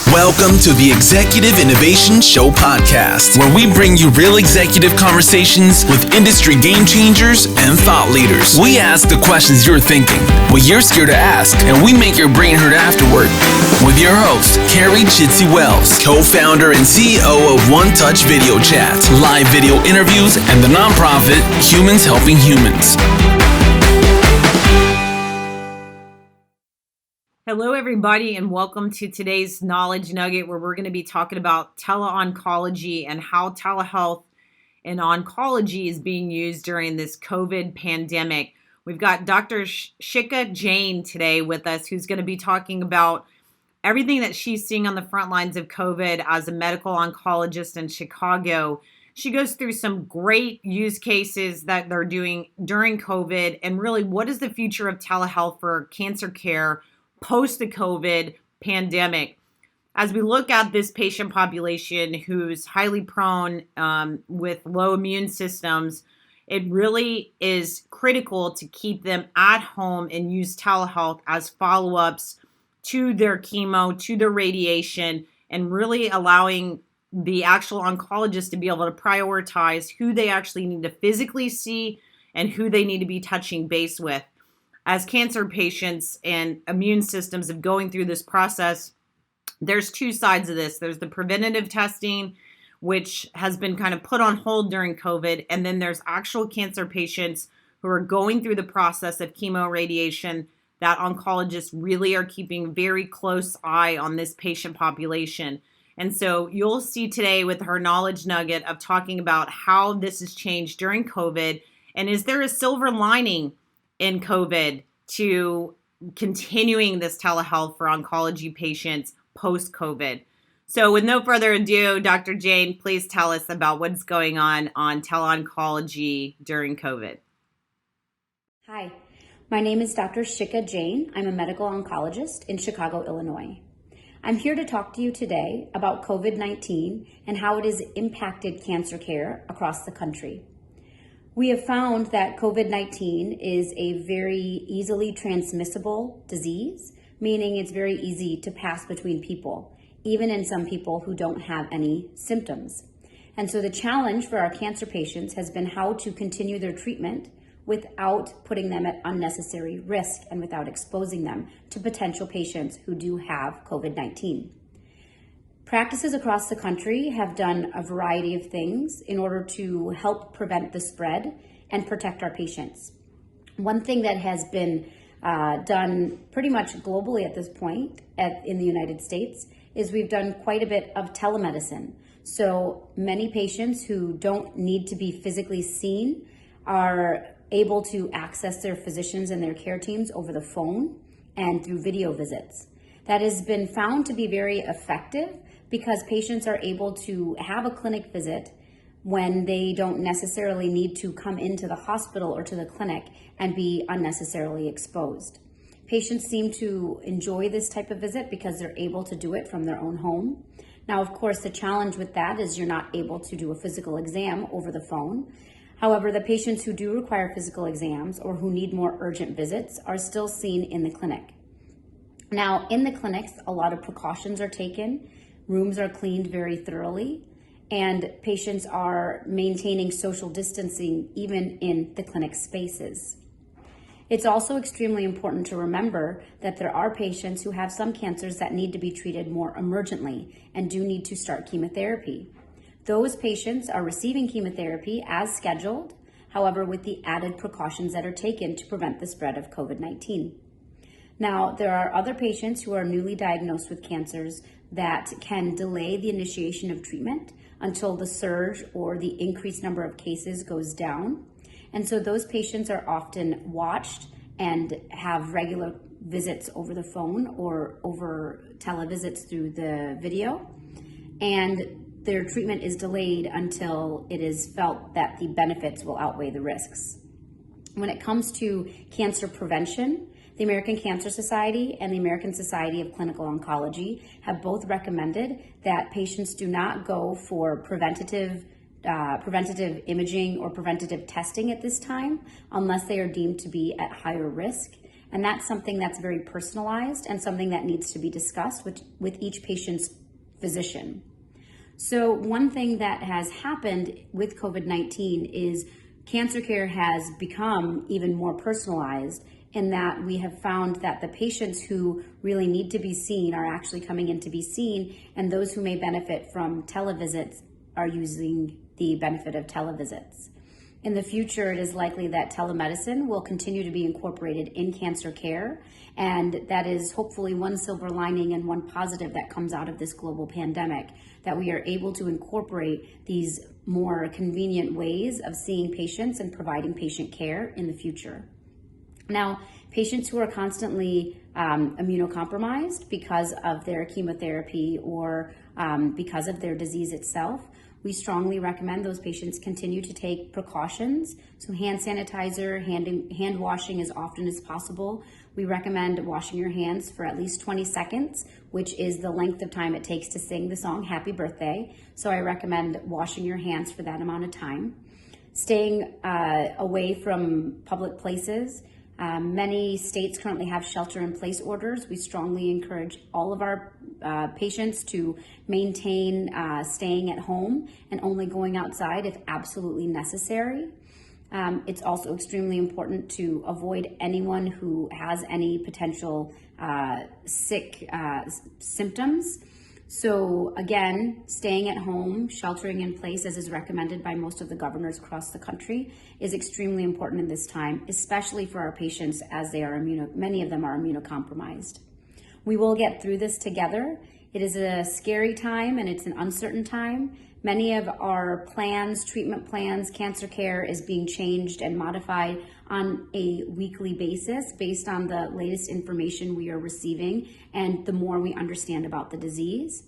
Welcome to the Executive Innovation Show podcast, where we bring you real executive conversations with industry game changers and thought leaders. We ask the questions you're thinking, what you're scared to ask, and we make your brain hurt afterward. With your host, Carrie Chitsey Wells, co-founder and CEO of One Touch Video Chat, live video interviews, and the nonprofit Humans Helping Humans. Hello, everybody, and welcome to today's Knowledge Nugget, where we're going to be talking about teleoncology and how telehealth and oncology is being used during this COVID pandemic. We've got Dr. Shikha Jain today with us, who's going to be talking about everything that she's seeing on the front lines of COVID as a medical oncologist in Chicago. She goes through some great use cases that they're doing during COVID, and really, what is the future of telehealth for cancer care post the COVID pandemic? As we look at this patient population who's highly prone with low immune systems, it really is critical to keep them at home and use telehealth as follow-ups to their chemo, to their radiation, and really allowing the actual oncologist to be able to prioritize who they actually need to physically see and who they need to be touching base with. As cancer patients and immune systems of going through this process, there's two sides of this. There's the preventative testing, which has been kind of put on hold during COVID. And then there's actual cancer patients who are going through the process of chemo radiation that oncologists really are keeping very close eye on this patient population. And so you'll see today with her Knowledge Nugget of talking about how this has changed during COVID. And is there a silver lining in COVID to continuing this telehealth for oncology patients post-COVID? So with no further ado, Dr. Jain, please tell us about what's going on teleoncology during COVID. Hi, my name is Dr. Shikha Jain. I'm a medical oncologist in Chicago, Illinois. I'm here to talk to you today about COVID-19 and how it has impacted cancer care across the country. We have found that COVID-19 is a very easily transmissible disease, meaning it's very easy to pass between people, even in some people who don't have any symptoms. And so the challenge for our cancer patients has been how to continue their treatment without putting them at unnecessary risk and without exposing them to potential patients who do have COVID-19. Practices across the country have done a variety of things in order to help prevent the spread and protect our patients. One thing that has been done pretty much globally at this point in the United States is we've done quite a bit of telemedicine. So many patients who don't need to be physically seen are able to access their physicians and their care teams over the phone and through video visits. That has been found to be very effective because patients are able to have a clinic visit when they don't necessarily need to come into the hospital or to the clinic and be unnecessarily exposed. Patients seem to enjoy this type of visit because they're able to do it from their own home. Now, of course, the challenge with that is you're not able to do a physical exam over the phone. However, the patients who do require physical exams or who need more urgent visits are still seen in the clinic. Now, in the clinics, a lot of precautions are taken. Rooms are cleaned very thoroughly, and patients are maintaining social distancing even in the clinic spaces. It's also extremely important to remember that there are patients who have some cancers that need to be treated more emergently and do need to start chemotherapy. Those patients are receiving chemotherapy as scheduled, however, with the added precautions that are taken to prevent the spread of COVID-19. Now, there are other patients who are newly diagnosed with cancers that can delay the initiation of treatment until the surge or the increased number of cases goes down. And so those patients are often watched and have regular visits over the phone or over televisits through the video. And their treatment is delayed until it is felt that the benefits will outweigh the risks. When it comes to cancer prevention, the American Cancer Society and the American Society of Clinical Oncology have both recommended that patients do not go for preventative imaging or preventative testing at this time unless they are deemed to be at higher risk. And that's something that's very personalized and something that needs to be discussed with each patient's physician. So one thing that has happened with COVID-19 is cancer care has become even more personalized, in that we have found that the patients who really need to be seen are actually coming in to be seen, and those who may benefit from televisits are using the benefit of televisits. In the future, it is likely that telemedicine will continue to be incorporated in cancer care, and that is hopefully one silver lining and one positive that comes out of this global pandemic, that we are able to incorporate these more convenient ways of seeing patients and providing patient care in the future. Now, patients who are constantly immunocompromised because of their chemotherapy or because of their disease itself, we strongly recommend those patients continue to take precautions. So hand sanitizer, hand washing as often as possible. We recommend washing your hands for at least 20 seconds, which is the length of time it takes to sing the song Happy Birthday. So I recommend washing your hands for that amount of time. Staying away from public places. Many states currently have shelter-in-place orders. We strongly encourage all of our patients to maintain staying at home and only going outside if absolutely necessary. It's also extremely important to avoid anyone who has any potential sick symptoms. So again, staying at home, sheltering in place as is recommended by most of the governors across the country is extremely important in this time, especially for our patients as they are many of them are immunocompromised. We will get through this together. It is a scary time and it's an uncertain time. Many of our plans, treatment plans, cancer care is being changed and modified on a weekly basis based on the latest information we are receiving and the more we understand about the disease.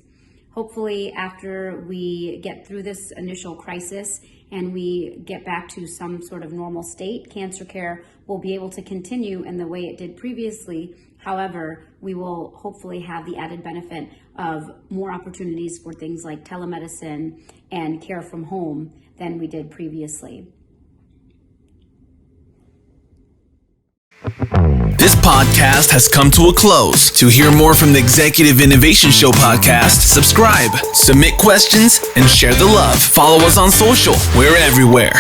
Hopefully, after we get through this initial crisis and we get back to some sort of normal state, cancer care will be able to continue in the way it did previously. However, we will hopefully have the added benefit of more opportunities for things like telemedicine and care from home than we did previously. This podcast has come to a close. To hear more from the Executive Innovation Show podcast, subscribe, submit questions, and share the love. Follow us on social. We're everywhere.